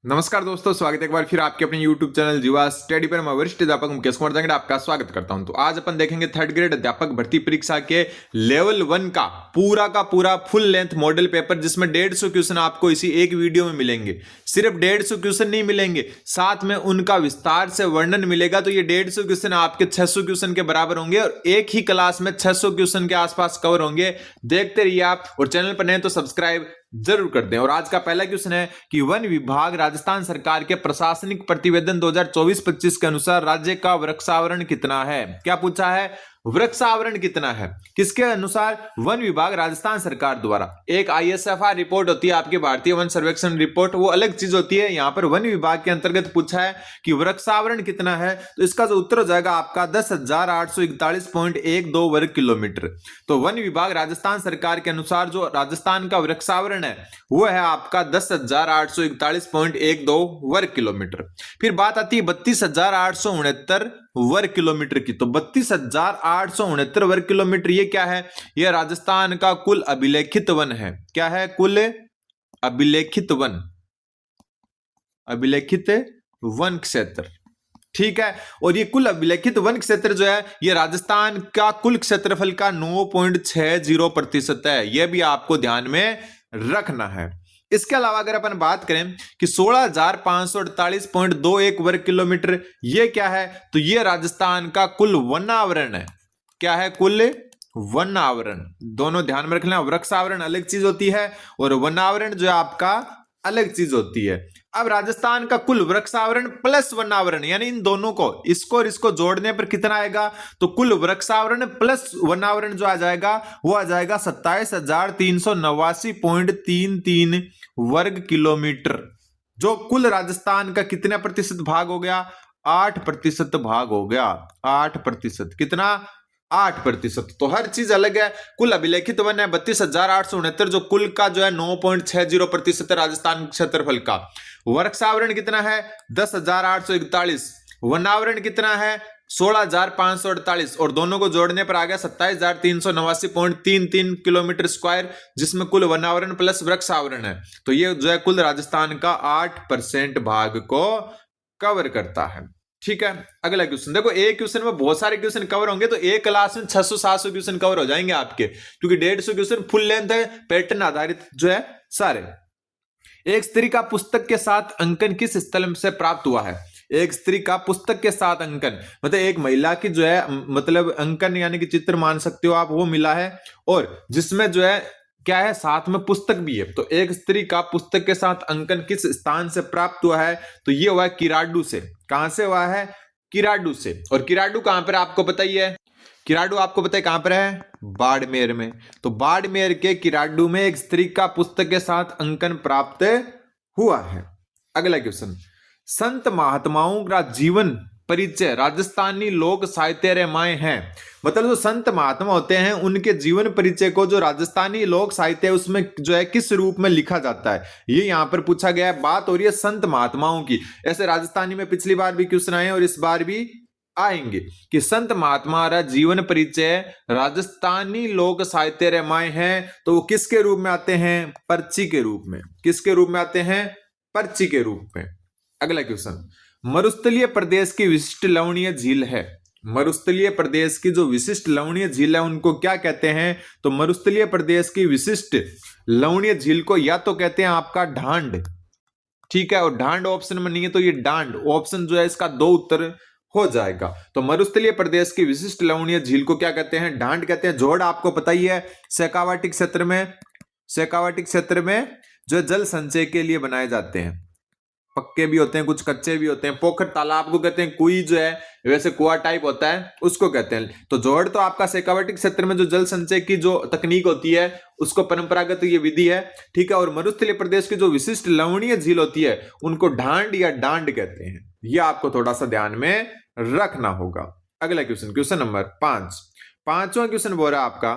नमस्कार दोस्तों, स्वागत है एक बार फिर आपके अपने YouTube चैनल जीवा स्टडी पर। मैं वरिष्ठ अध्यापक मुकेश कुमार जंगड़ आपका स्वागत करता हूं। तो आज अपन देखेंगे थर्ड ग्रेड अध्यापक भर्ती परीक्षा के लेवल 1 का पूरा फुल लेंथ मॉडल पेपर, जिसमें 150 क्वेश्चन आपको इसी एक वीडियो में मिलेंगे। सिर्फ 150 क्वेश्चन नहीं मिलेंगे, साथ में उनका विस्तार से वर्णन मिलेगा। तो ये 150 क्वेश्चन आपके 600 क्वेश्चन के बराबर होंगे और एक ही क्लास में 600 क्वेश्चन के आसपास कवर होंगे। देखते रहिए आप, और चैनल पर नए तो सब्सक्राइब जरूर कर दें। और आज का पहला क्वेश्चन है कि वन विभाग राजस्थान सरकार के प्रशासनिक प्रतिवेदन 2024-25 के अनुसार राज्य का वृक्षावरण कितना है। क्या पूछा है? वृक्षावरण कितना है, किसके अनुसार? वन विभाग राजस्थान सरकार द्वारा। एक ISFR रिपोर्ट होती है आपकी, भारतीय वन सर्वेक्षण रिपोर्ट, वो अलग चीज होती है। यहां पर वन विभाग के अंतर्गत पूछा है कि वृक्षावरण कितना है, तो इसका जो उत्तर हो जाएगा आपका 10,841.12 वर्ग किलोमीटर। तो वन विभाग राजस्थान सरकार के अनुसार जो राजस्थान का वृक्षावरण है वो है आपका 10,841.12 वर्ग किलोमीटर। फिर बात आती है 32,869 वर्ग किलोमीटर की। तो 32,869 वर्ग किलोमीटर ये क्या है? यह राजस्थान का कुल अभिलेखित वन है। क्या है? कुल अभिलेखित वन, अभिलेखित वन क्षेत्र। ठीक है। और ये कुल अभिलेखित वन क्षेत्र जो है ये राजस्थान का कुल क्षेत्रफल का 9.60% है। यह भी आपको ध्यान में रखना है। इसके अलावा अगर अपन बात करें कि 16,548.21 वर्ग किलोमीटर ये क्या है, तो ये राजस्थान का कुल वनावरण है। क्या है? कुल वनावरण। दोनों ध्यान में रखना, वृक्षावरण अलग चीज होती है और वनावरण जो है आपका अलग चीज होती है। अब राजस्थान का कुल वृक्षावरण प्लस वनावरण, यानी इन दोनों को, इसको और इसको जोड़ने पर कितना आएगा? तो कुल वृक्षावरण प्लस वनावरण जो आ जाएगा वो आ जाएगा 27,389.33 वर्ग किलोमीटर, जो कुल राजस्थान का कितना प्रतिशत भाग हो गया? 8% भाग हो गया। 8%। कितना? 8%। तो हर चीज अलग है। कुल अभिलेखित वन है 32,869, जो कुल का जो है 9.60% है राजस्थान क्षेत्रफल का। वृक्षावरण कितना है? 10,841। वनावरण कितना है? 16,548। और दोनों को जोड़ने पर आ गया 27,389.33 किलोमीटर स्क्वायर, जिसमें कुल वनावरण प्लस वृक्षावरण है। तो ये जो है कुल राजस्थान का 8% भाग को कवर करता है। ठीक है। अगला क्वेश्चन देखो, एक क्वेश्चन में बहुत सारे क्वेश्चन कवर होंगे, तो एक क्लास में 600-700 क्वेश्चन कवर हो जाएंगे आपके, क्योंकि 150 क्वेश्चन फुल लेंथ है, पैटर्न आधारित जो है सारे। एक स्त्री का पुस्तक के साथ अंकन किस स्थल से प्राप्त हुआ है? एक स्त्री का पुस्तक के साथ अंकन मतलब एक महिला की जो है मतलब अंकन यानी कि चित्र मान सकते हो आप, वो मिला है, और जिसमें जो है क्या है, साथ में पुस्तक भी है। तो एक स्त्री का पुस्तक के साथ अंकन किस स्थान से प्राप्त हुआ है? तो ये हुआ है किराडू से। कहां से हुआ है? किराडू से। और किराडू कहां पर आपको पता ही है, किराडू आपको पता है कहां पर है? बाड़मेर में। तो बाड़मेर के किराडू में एक स्त्री का पुस्तक के साथ अंकन प्राप्त हुआ है। अगला क्वेश्चन, संत महात्माओं का जीवन परिचय राजस्थानी लोक साहित्य रामायण है। मतलब जो संत महात्मा होते हैं उनके जीवन परिचय को जो राजस्थानी लोक साहित्य है उसमें जो है किस रूप में लिखा जाता है, ये यहां पर पूछा गया है। बात हो रही है संत महात्माओं की। ऐसे राजस्थानी में पिछली बार भी क्वेश्चन आए और इस बार भी आएंगे कि संत महात्मा का जीवन परिचय राजस्थानी लोक साहित्य रामायण है, तो वो किसके रूप में आते हैं? पर्ची के रूप में। किसके रूप में आते हैं? पर्ची के रूप में। अगला क्वेश्चन, मरुस्थलीय प्रदेश की विशिष्ट लवणीय झील है। मरुस्थलीय प्रदेश की जो विशिष्ट लवणीय झील है उनको क्या कहते हैं? तो मरुस्थलीय प्रदेश की विशिष्ट लवणीय झील को या तो कहते हैं आपका ढांड। ठीक है। और ढांड ऑप्शन में नहीं है तो ये डांड ऑप्शन जो है इसका 2 उत्तर हो जाएगा। तो मरुस्थलीय प्रदेश की विशिष्ट लवणीय झील को क्या कहते हैं? ढांड कहते हैं। जोड़ आपको पता ही है, शेखावाटी क्षेत्र में, शेखावाटी क्षेत्र में जो जल संचय के लिए बनाए जाते हैं। पक्के भी होते हैं, कुछ कच्चे भी होते हैं। पोखर तालाब को कहते हैं, कुई जो है वैसे कुआ टाइप होता है उसको कहते हैं। तो जोड़ तो आपका शेखावाटी क्षेत्र में जो जल संचय की जो तकनीक होती है उसको परंपरागत ये विधि है। ठीक है। और मरुस्थलीय प्रदेश की जो विशिष्ट लवणीय झील होती है उनको ढांड या डांड कहते हैं। यह आपको थोड़ा सा ध्यान में रखना होगा। अगला क्वेश्चन, क्वेश्चन नंबर 5। पांचवा क्वेश्चन बोल रहा है आपका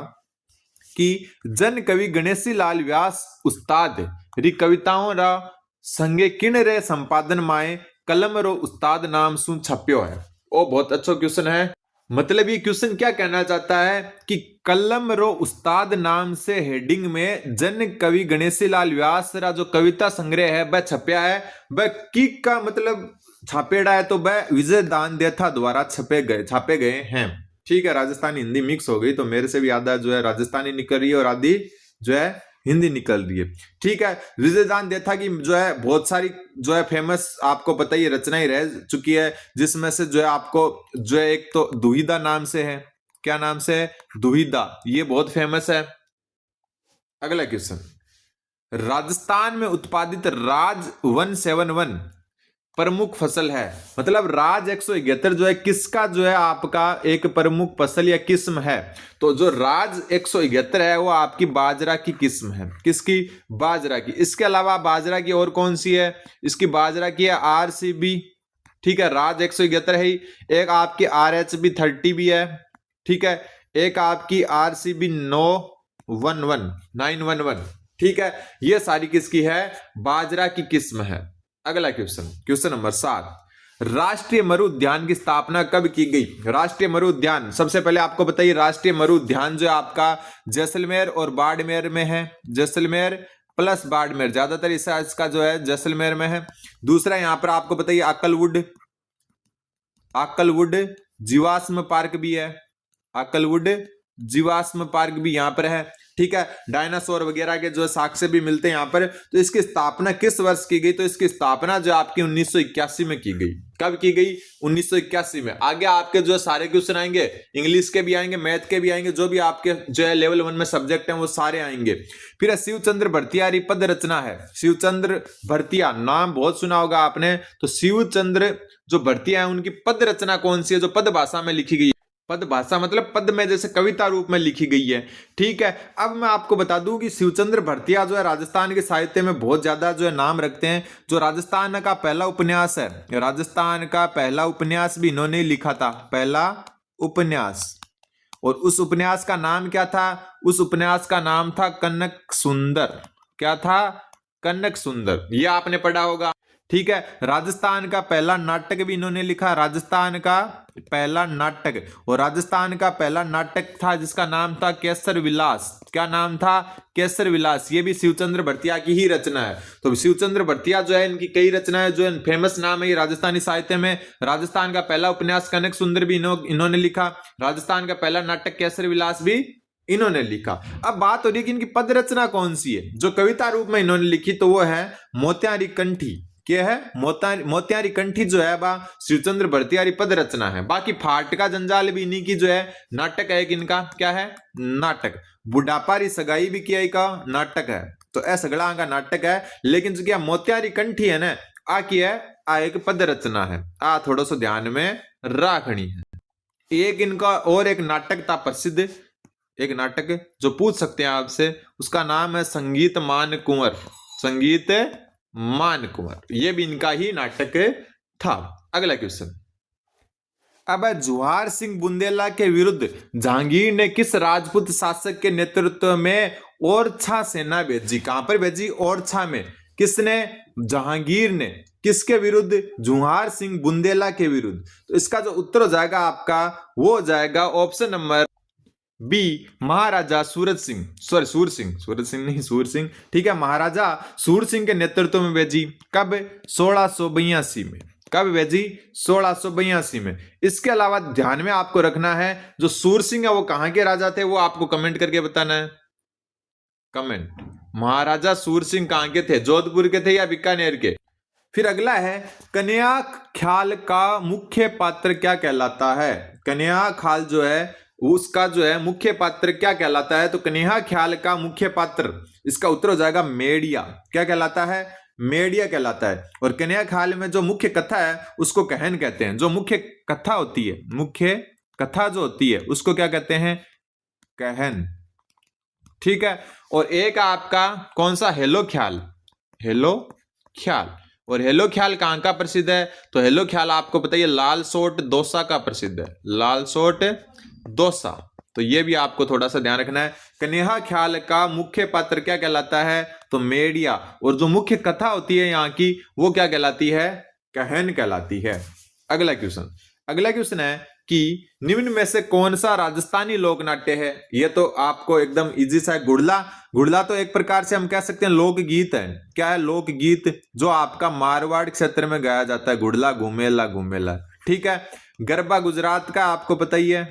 कि जन कवि गणेशी लाल व्यास उस्ताद री कविताओं रा संगे किन रे संपादन माए कलम रो उस्ताद नाम सु छप्यो है। ओ बहुत अच्छा क्वेश्चन है। मतलब ये क्वेश्चन क्या कहना चाहता है कि कलम रो उस्ताद नाम से हेडिंग में जन कवि गणेशी लाल व्यास रा जो कविता संग्रह है वह छपया है, वह किक का मतलब छापेड़ा है, तो वह विजय दान देथा द्वारा छापे गए हैं। ठीक है, राजस्थानी हिंदी मिक्स हो गई तो मेरे से भी आधा जो है राजस्थानी निकल रही है और आधी जो है हिंदी निकल रही है। ठीक है, विजय दान देथा की जो है बहुत सारी जो है फेमस आपको पता ही रचनाएं रह चुकी है, जिसमें से जो है आपको जो है एक तो दुहिदा नाम से है, क्या नाम से है, दुहिदा, ये बहुत फेमस है। अगला क्वेश्चन, राजस्थान में उत्पादित राज 171 प्रमुख फसल है, मतलब राज 171 जो है किसका जो है आपका एक प्रमुख फसल या किस्म है, तो जो राज 171 है वो आपकी बाजरा की किस्म है। किसकी? बाजरा की। इसके अलावा बाजरा की और कौन सी है? इसकी बाजरा की है RCB। ठीक है, राज 171 है ही। एक आपकी RHB 30 भी है। ठीक है, एक आपकी RCB 911। ठीक है, ये सारी किसकी है? बाजरा की किस्म है। अगला क्वेश्चन, क्वेश्चन नंबर 7, राष्ट्रीय मरु उद्यान की स्थापना कब की गई? राष्ट्रीय मरु उद्यान, सबसे पहले आपको बताइए राष्ट्रीय मरु उद्यान जो आपका जैसलमेर और बाड़मेर में है। जैसलमेर प्लस बाड़मेर, ज्यादातर इसका जो है जैसलमेर में है। दूसरा यहां पर आपको बताइए आकलवुड जीवाश्म पार्क भी है। आकलवुड जीवाश्म पार्क भी यहां पर है। ठीक है, डायनासोर वगैरह के जो साक्ष्य भी मिलते हैं यहां पर। तो इसकी स्थापना किस वर्ष की गई? तो इसकी स्थापना जो आपकी 1981 में की गई। कब की गई? 1981 में। आगे आपके जो सारे क्वेश्चन आएंगे, इंग्लिश के भी आएंगे, मैथ के भी आएंगे, जो भी आपके जो है लेवल 1 में सब्जेक्ट हैं वो सारे आएंगे। फिर शिवचंद्र भरतिया पद रचना है। शिवचंद्र भरतिया नाम बहुत सुना होगा आपने, तो शिवचंद्र जो भरतिया है उनकी पद रचना कौन सी है जो पद भाषा में लिखी गई? पद भाषा मतलब पद में जैसे कविता रूप में लिखी गई है। ठीक है, अब मैं आपको बता दूं कि शिवचंद्र भरतिया जो है राजस्थान के साहित्य में बहुत ज्यादा जो है नाम रखते हैं। जो राजस्थान का पहला उपन्यास है, राजस्थान का पहला उपन्यास भी इन्होंने लिखा था, पहला उपन्यास। और उस उपन्यास का नाम क्या था? उस उपन्यास का नाम था कनक सुंदर। क्या था? कनक सुंदर, ये आपने पढ़ा होगा। ठीक है, राजस्थान का पहला नाटक भी इन्होंने लिखा, राजस्थान का पहला नाटक। और राजस्थान का पहला नाटक था जिसका नाम था केसर विलास। क्या नाम था? केसर विलास। ये भी शिवचंद्र भरतिया की ही रचना है। तो शिवचंद्र भरतिया जो है इनकी कई रचनाएं जो है फेमस नाम है ये राजस्थानी साहित्य में। राजस्थान का पहला उपन्यास कनक सुंदर भी इन्होंने लिखा। राजस्थान का पहला नाटक केसर विलास भी इन्होंने लिखा। अब बात हो रही है कि इनकी पद रचना कौन सी है जो कविता रूप में इन्होंने लिखी, तो वो है मोत्यारी कंठी। क्या है? मोत्यारी कंठी जो है बा शिवचंद्र भरतियारी पद रचना है। बाकी फाट का जंजाल भी इन्हीं की जो है नाटक है। इनका क्या है? नाटक। बुढ़ापारी सगाई भी किया का नाटक है, तो ऐ सगड़ा का नाटक है। लेकिन जो क्या मोत्यारी कंठी है ना, आ की है आ एक पद रचना है। आ थोड़ा सा ध्यान में राखनी है। एक इनका और एक नाटक था प्रसिद्ध, एक नाटक जो पूछ सकते हैं आपसे, उसका नाम है संगीत मान कुंवर। संगीत मान कुंवर, ये भी इनका ही नाटक था। अगला क्वेश्चन, अब जुहार सिंह बुंदेला के विरुद्ध जहांगीर ने किस राजपूत शासक के नेतृत्व में ओरछा सेना भेजी? कहां पर भेजी? ओरछा में। किसने? जहांगीर ने। किसके विरुद्ध? जुहार सिंह बुंदेला के विरुद्ध। तो इसका जो उत्तर हो जाएगा आपका वो हो जाएगा ऑप्शन नंबर बी, महाराजा सूरज सिंह। सूर सिंह। ठीक है, महाराजा सूर सिंह के नेतृत्व में भेजी। कब? 1682 में। कब भेजी? 1682 में। इसके अलावा ध्यान में आपको रखना है जो सूर सिंह है वो कहां के राजा थे, वो आपको कमेंट करके बताना है। कमेंट, महाराजा सूर सिंह कहां के थे? जोधपुर के थे या बीकानेर के? फिर अगला है कन्या ख्याल का मुख्य पात्र क्या कहलाता है? कन्या ख्याल जो है उसका जो है मुख्य पात्र क्या कहलाता है? तो कन्या ख्याल का मुख्य पात्र, इसका उत्तर हो जाएगा मेड़िया। क्या कहलाता है? मेड़िया कहलाता है। और कन्या ख्याल में जो मुख्य कथा है उसको कहन कहते हैं। जो मुख्य कथा होती है, मुख्य कथा जो होती है उसको क्या कहते हैं? कहन। ठीक है, और एक आपका कौन सा? हेलो ख्याल। हेलो ख्याल। और हेलो ख्याल कहां का प्रसिद्ध है? तो हेलो ख्याल आपको बताइए लालसोट दौसा का प्रसिद्ध है। लालसोट दौसा। तो ये भी आपको थोड़ा सा ध्यान रखना है। कन्या ख्याल का मुख्य पात्र क्या कहलाता है? तो मेड़िया। और जो मुख्य कथा होती है यहाँ की वो क्या कहलाती है? कहन कहलाती है। अगला क्वेश्चन है कि निम्न में से कौन सा राजस्थानी लोक नाट्य है। ये तो आपको एकदम इजी सा है। गुड़ला, गुड़ला तो एक प्रकार से हम कह सकते हैं लोकगीत है। क्या है? लोकगीत जो आपका मारवाड़ क्षेत्र में गाया जाता है। गुड़ला घूमेला घूमेला, ठीक है। गरबा गुजरात का आपको पता ही है,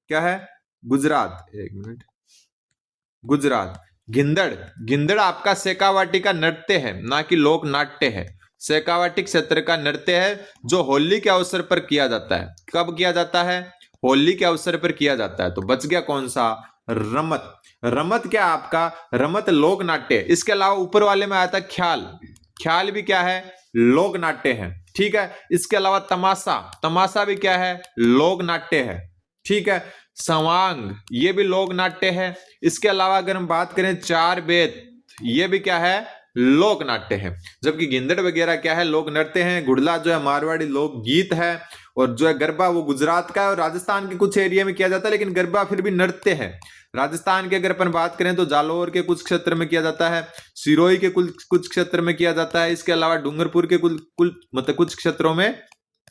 क्या है? गुजरात, एक मिनट, गुजरात। गिंदड़, गिंदड़ आपका शेखावाटी का नृत्य है, ना कि लोक नाट्य है। शेखावाटी क्षेत्र का नृत्य है जो होली के अवसर पर किया जाता है। कब किया जाता है? होली के अवसर पर किया जाता है। तो बच गया कौन सा? रमत। रमत क्या आपका? रमत लोक नाट्य। इसके अलावा ऊपर वाले में आता है ख्याल। ख्याल भी क्या है? लोक नाट्य है, ठीक है। इसके अलावा तमाशा, तमाशा भी क्या है? लोक नाट्य है, ठीक है। सवांग, ये भी लोक नाट्य है। इसके अलावा अगर हम बात करें चार बेत, ये भी क्या है? लोक नाट्य है। जबकि गिंदड़ वगैरह क्या है? लोक नृत्य है। गुड़ला जो है मारवाड़ी लोक गीत है। और जो है गरबा वो गुजरात का है और राजस्थान के कुछ एरिया में किया जाता है, लेकिन गरबा फिर भी नृत्य है। राजस्थान की अगर अपन बात करें तो जालोर के कुछ क्षेत्र में किया जाता है, सिरोही के कुछ क्षेत्र में किया जाता है। इसके अलावा डूंगरपुर के मतलब कुछ क्षेत्रों में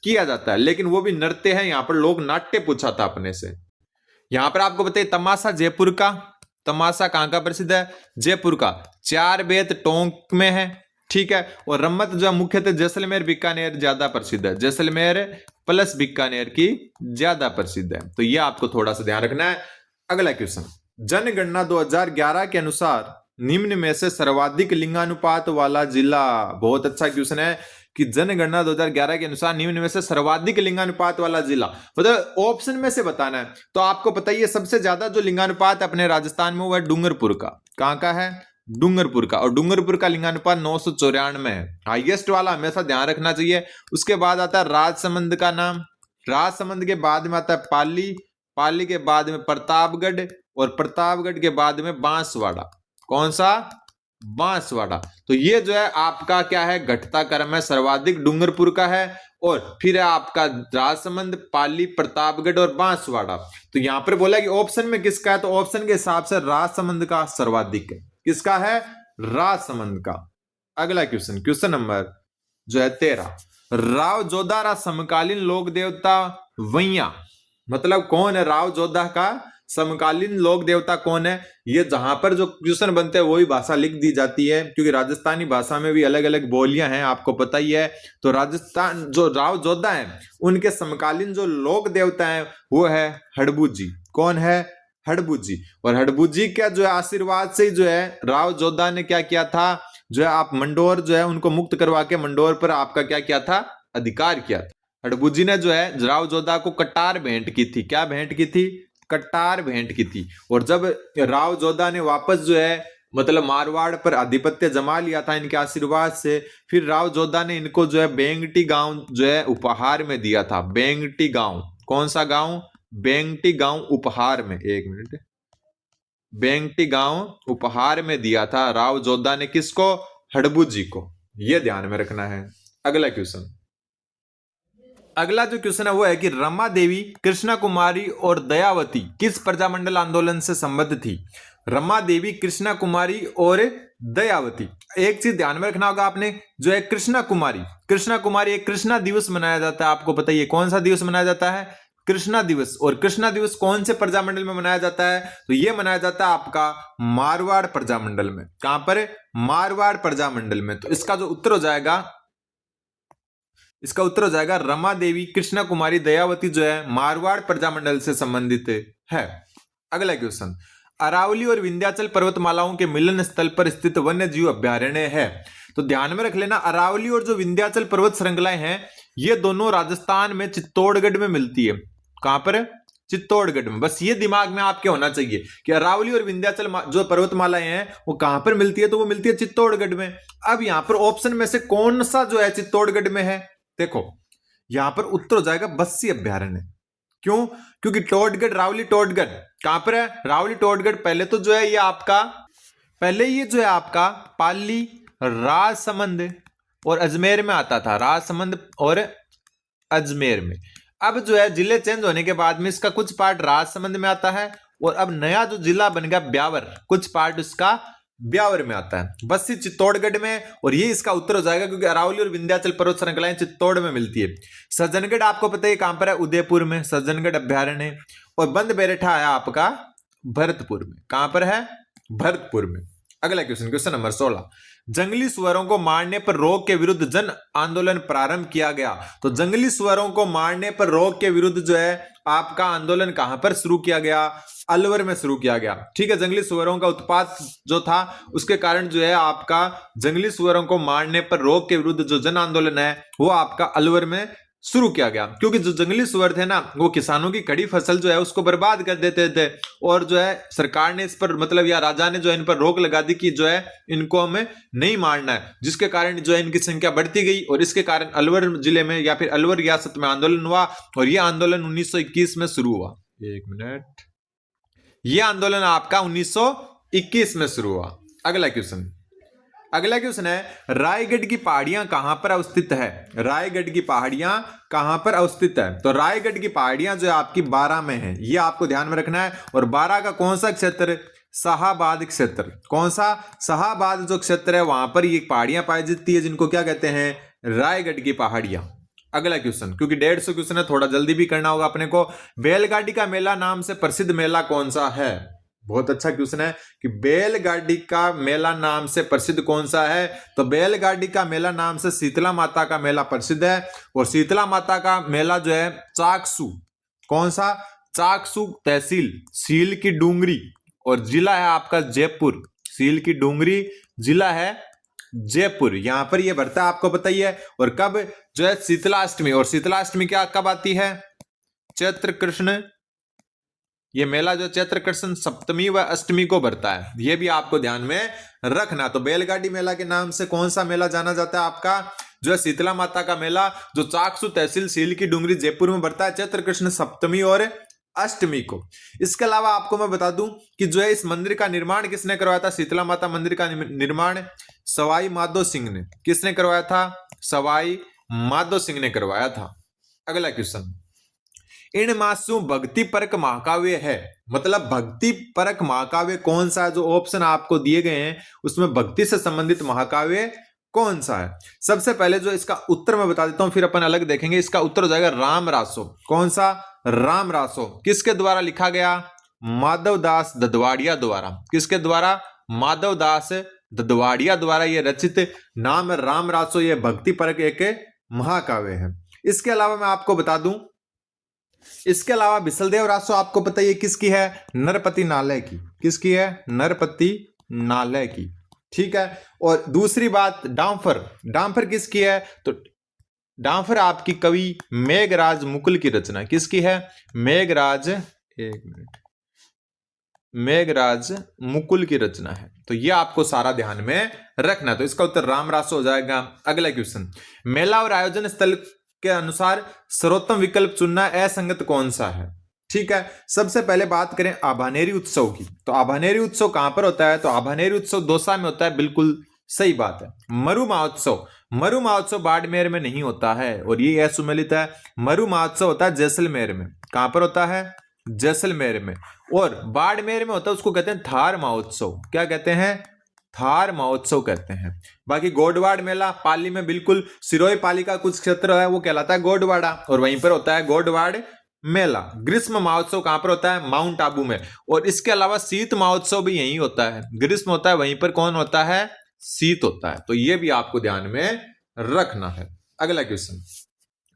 किया जाता है, लेकिन वो भी नृत्य है। यहाँ पर लोक नाट्य पूछा था अपने से। यहां पर आपको बताइए तमाशा जयपुर का, तमाशा कहां का प्रसिद्ध है? जयपुर का। चार बेत टोंक में है, ठीक है। और रम्मत जो है मुख्यतः जैसलमेर बीकानेर ज्यादा प्रसिद्ध है। जैसलमेर प्लस बीकानेर की ज्यादा प्रसिद्ध है। तो ये आपको थोड़ा सा ध्यान रखना है। अगला क्वेश्चन, जनगणना 2011 के अनुसार निम्न में से सर्वाधिक लिंगानुपात वाला जिला। बहुत अच्छा क्वेश्चन है कि जनगणना 2011 के अनुसार निम्न में से सर्वाधिक लिंगानुपात वाला जिला, मतलब ऑप्शन में से बताना है। तो आपको पता ही है सबसे ज्यादा जो लिंगानुपात अपने राजस्थान में वो है डूंगरपुर का। कहां का है? डूंगरपुर का। और डूंगरपुर का लिंगानुपात 994 है, हाईएस्ट वाला, हमेशा ध्यान रखना चाहिए। उसके बाद आता है राजसमंद का नाम, राजसमंद के बाद में आता है पाली, पाली के बाद में प्रतापगढ़, और प्रतापगढ़ के बाद में बांसवाड़ा। कौन सा? बांसवाड़ा। तो ये जो है आपका क्या है? घटता क्रम है। सर्वाधिक डूंगरपुर का है, और फिर है आपका राजसमंद, पाली, प्रतापगढ़ और बांसवाड़ा। तो यहां पर बोला कि ऑप्शन में किसका है, तो ऑप्शन के हिसाब से राजसमंद का सर्वाधिक है। किसका है? राजसमंद का। अगला क्वेश्चन, क्वेश्चन नंबर जो है 13, राव जोधा समकालीन लोक देवता वैया, मतलब कौन है? राव जोधा का समकालीन लोक देवता कौन है? ये जहां पर जो क्वेश्चन बनते हैं वही भाषा लिख दी जाती है, क्योंकि राजस्थानी भाषा में भी अलग अलग बोलियां हैं, आपको पता ही है। तो राजस्थान जो राव जोधा है उनके समकालीन जो लोक देवता है वो है हड़बूजी। कौन है? हड़बूजी। और हड़बूजी का जो है आशीर्वाद से ही जो है राव जोधा ने क्या किया था, जो है आप मंडोर जो है उनको मुक्त करवा के मंडोर पर आपका क्या किया था? अधिकार किया था। हड़बूजी ने जो है राव जोधा को कटार भेंट की थी। क्या भेंट की थी? कटार भेंट की थी। और जब राव जोधा ने वापस जो है मतलब मारवाड़ पर आधिपत्य जमा लिया था इनके आशीर्वाद से, फिर राव जोधा ने इनको जो है बेंगटी गांव जो है उपहार में दिया था। बेंगटी गांव, कौन सा गांव? बेंगटी गांव उपहार में, एक मिनट, बेंगटी गांव उपहार में दिया था राव जोधा ने। किसको? हड़बूजी को। यह ध्यान में रखना है। अगला क्वेश्चन, अगला जो क्वेश्चन है वो है कि रमा देवी, कृष्णा कुमारी और दयावती किस प्रजामंडल आंदोलन से संबद्ध थी? रमा देवी, कृष्णा कुमारी और दयावती। एक चीज ध्यान में रखना होगा आपने, जो है कृष्णा कुमारी, कृष्णा कुमारी एक कृष्णा दिवस मनाया जाता है। आपको पता है कौन सा दिवस मनाया जाता है? कृष्णा दिवस। और कृष्णा दिवस कौन से प्रजामंडल में मनाया जाता है? तो यह मनाया जाता है आपका मारवाड़ प्रजामंडल में। कहां पर? मारवाड़ प्रजामंडल में। तो इसका जो उत्तर हो जाएगा, इसका उत्तर हो जाएगा रमा देवी, कृष्णा कुमारी, दयावती जो है मारवाड़ प्रजामंडल से संबंधित है। अगला क्वेश्चन, अरावली और विंध्याचल पर्वतमालाओं के मिलन स्थल पर स्थित वन्य जीव अभ्यारण्य है। तो ध्यान में रख लेना, अरावली और जो विंध्याचल पर्वत श्रृंखलाएं हैं ये दोनों राजस्थान में चित्तौड़गढ़ में मिलती है। कहां पर? चित्तौड़गढ़ में। बस ये दिमाग में आपके होना चाहिए कि अरावली और विंध्याचल जो पर्वतमालाएं हैं वो कहां पर मिलती है, तो वो मिलती है चित्तौड़गढ़ में। अब यहां पर ऑप्शन में से कौन सा जो है चित्तौड़गढ़ में है? देखो यहां पर उत्तर हो जाएगा बस्सी अभ्यारण्य। क्यों? क्योंकि टोडगढ़, रावली टोडगढ़ कहां पर है? रावली टोडगढ़ पहले तो जो है ये आपका, पहले ये जो है आपका पाली, राजसमंद और अजमेर में आता था। राजसमंद और अजमेर में। अब जो है जिले चेंज होने के बाद में इसका कुछ पार्ट राजसमंद में आता है, और अब नया जो जिला बन गया ब्यावर, कुछ पार्ट उसका ब्यावर में आता है, बस्सी चित्तौड़गढ़ में, और ये इसका उत्तर हो जाएगा क्योंकि अरावली और विंध्याचल पर्वत श्रृंखलाएं चित्तौड़ में मिलती है। सज्जनगढ़ आपको पता है कहां पर है, उदयपुर में सज्जनगढ़ अभ्यारण्य है। और बंद बेरठा है आपका भरतपुर में, कहां पर है, भरतपुर में। अगला क्वेश्चन, क्वेश्चन नंबर 16, जंगली सुअरों को मारने पर रोक के विरुद्ध जन आंदोलन प्रारंभ किया गया। तो जंगली सुअरों को मारने पर रोक के विरुद्ध जो है आपका आंदोलन कहां पर शुरू किया गया, अलवर में शुरू किया गया। ठीक है, जंगली सुअरों का उत्पात जो था उसके कारण जो है आपका जंगली सुअरों को मारने पर रोक के विरुद्ध जो जन आंदोलन है वो आपका अलवर में शुरू किया गया। क्योंकि जो जंगली सुअर थे ना वो किसानों की खड़ी फसल जो है उसको बर्बाद कर देते थे, और जो है सरकार ने इस पर मतलब या राजा ने जो है इन पर रोक लगा दी कि जो है इनको हमें नहीं मारना है, जिसके कारण जो है इनकी संख्या बढ़ती गई, और इसके कारण अलवर जिले में या फिर अलवर रियासत में आंदोलन हुआ, और यह आंदोलन 1921 में शुरू हुआ। एक मिनट, यह आंदोलन आपका 1921 में शुरू हुआ। अगला क्वेश्चन, अगला क्वेश्चन है, रायगढ़ की पहाड़ियां कहां पर अवस्थित है, रायगढ़ की पहाड़ियां कहां पर अवस्थित है। तो रायगढ़ की पहाड़ियां जो है आपकी 12 में है, ये आपको ध्यान में रखना है। और 12 का कौन सा क्षेत्र, शाहाबाद क्षेत्र, कौन सा, शाहाबाद जो क्षेत्र है वहां पर ये पहाड़ियां पाई जाती है जिनको क्या कहते हैं, रायगढ़ की पहाड़ियां। अगला क्वेश्चन, क्योंकि 150 क्वेश्चन है थोड़ा जल्दी भी करना होगा अपने को। बैलगाड़ी का मेला नाम से प्रसिद्ध मेला कौन सा है, बहुत अच्छा क्वेश्चन है कि बैलगाड़ी का मेला नाम से प्रसिद्ध कौन सा है। तो बैलगाड़ी का मेला नाम से शीतला माता का मेला प्रसिद्ध है, और शीतला माता का मेला जो है चाकसू, कौन सा, चाकसू तहसील सील की डूंगरी, और जिला है आपका जयपुर, सील की डूंगरी जिला है जयपुर, यहां पर यह भरता है, आपको पता ही है। और कब जो है शीतलाष्टमी, और शीतलाष्टमी क्या कब आती है, चैत्र कृष्ण, ये मेला जो चैत्र कृष्ण सप्तमी व अष्टमी को भरता है, ये भी आपको ध्यान में रखना। तो बैलगाड़ी मेला के नाम से कौन सा मेला जाना जाता है आपका, जो है शीतला माता का मेला, जो चाकसू तहसील सील की डूंगरी जयपुर में भरता है चैत्र कृष्ण सप्तमी और अष्टमी को। इसके अलावा आपको मैं बता दूं कि जो है इस मंदिर का निर्माण किसने करवाया था, शीतला माता मंदिर का निर्माण सवाई माधो सिंह ने, किसने करवाया था, सवाई माधो सिंह ने करवाया था। अगला क्वेश्चन, इन मासु भक्ति परक महाकाव्य है, मतलब भक्ति परक महाकाव्य कौन सा है, जो ऑप्शन आपको दिए गए हैं उसमें भक्ति से संबंधित महाकाव्य कौन सा है। सबसे पहले जो इसका उत्तर मैं बता देता हूं, फिर अपन अलग देखेंगे। इसका उत्तर हो जाएगा राम रासो, कौन सा, राम रासो, किसके द्वारा लिखा गया, माधवदास ददवाड़िया द्वारा, किसके द्वारा, माधवदास ददवाड़िया द्वारा ये रचित नाम है राम रासो, ये भक्ति परक एक महाकाव्य है। इसके अलावा मैं आपको बता दूं, इसके अलावा बिसलदेव रासो आपको पता है किसकी है, नरपति नालय की, किसकी है, नरपति नालय की। ठीक है, और दूसरी बात डांफर, डांफर किसकी है, तो डांफर आपकी कवि मेघराज मुकुल की रचना, किसकी है, मेघराज, एक मिनट, मेघराज मुकुल की रचना है। तो ये आपको सारा ध्यान में रखना, तो इसका उत्तर राम रासो हो जाएगा। अगला क्वेश्चन, मेला और आयोजन स्थल के अनुसार सर्वोत्तम विकल्प चुनना असंगत कौन सा है। ठीक है, सबसे पहले बात करें आभानेरी उत्सव की, तो आभानेरी उत्सव कहां पर होता है, तो आभानेरी उत्सव दौसा में होता है, बिल्कुल सही बात है। मरु महोत्सव, मरु महोत्सव बाड़मेर में नहीं होता है, और ये असुमेलित है। मरु महोत्सव होता है जैसलमेर में, कहां पर होता है, जैसलमेर में। और बाड़मेर में होता है, उसको कहते हैं थार महोत्सव, क्या कहते हैं, थार महोत्सव कहते हैं। बाकी गोडवाड़ मेला पाली में, बिल्कुल सिरोही पाली का कुछ क्षेत्र है वो कहलाता है गोडवाड़ा, और वहीं पर होता है गोडवाड़ मेला। ग्रीष्म महोत्सव कहां पर होता है, माउंट आबू में। और इसके अलावा शीत महोत्सव भी यहीं होता है, ग्रीष्म होता है वहीं पर कौन होता है, शीत होता है। तो ये भी आपको ध्यान में रखना है। अगला क्वेश्चन,